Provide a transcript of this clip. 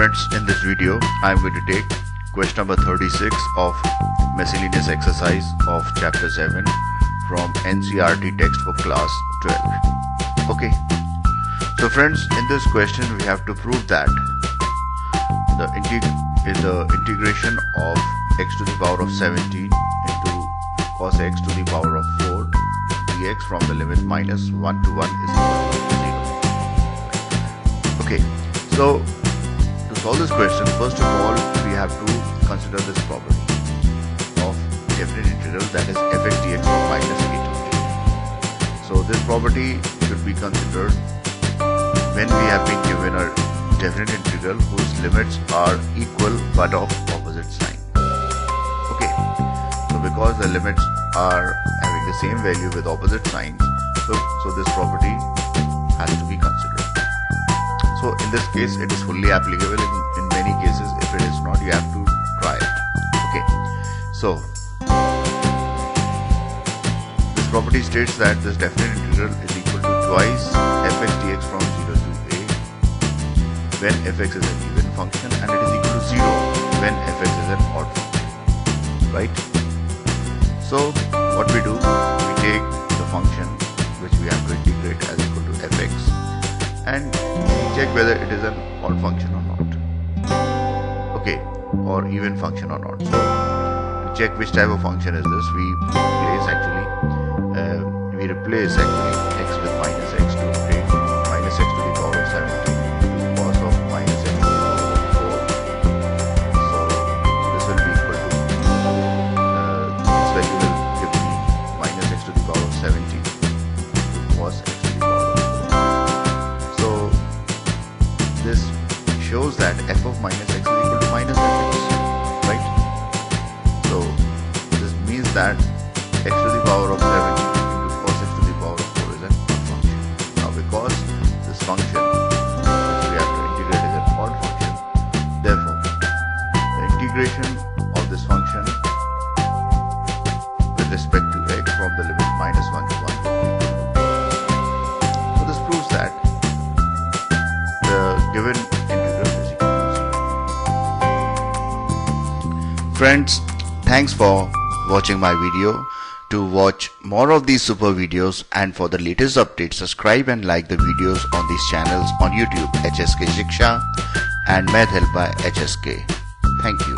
Friends, in this video I am going to take question number 36 of miscellaneous exercise of chapter 7 from NCERT textbook class 12. Okay, so friends, in this question we have to prove that the integration of x to the power of 17 into cos x to the power of 4 dx from the limit minus 1 to 1 is equal to 0. Okay, so to solve this question, first of all we have to consider this property of definite integral, that is fx dx from minus a to a. So this property should be considered when we have been given a definite integral whose limits are equal but of opposite sign. Okay, so because the limits are having the same value with opposite signs, so this property has to be considered. So in this case it is fully applicable. In many cases if it is not, you have to try it. Okay, so this property states that this definite integral is equal to twice fx dx from 0 to a when fx is an even function, and it is equal to 0 when fx is an odd function, right? So what we do, we take the function which we have to integrate as equal to fx and check whether it is an odd function or not, okay, or even function or not. So to check which type of function is this, we replace actually x with minus x to obtain minus x to the power of 17 cos of minus x to the power of 4. So this will be equal to this value will give me minus x to the power of 17 cos x to the power of 4. So this shows that f of minus x is equal to minus fx, right? So this means that x to the power of 17 into cos x to the power of 4 is an odd function. Now because this function which we have to integrate is an odd function, therefore the integration of this function with respect to x from the limit minus 1 to 1 will be equal to 0. So this proves that the given integral is equal to 0. Friends, thanks for watching my video. To watch more of these super videos and for the latest updates, subscribe and like the videos on these channels on YouTube, HSK Shiksha and Math Help by HSK. Thank you.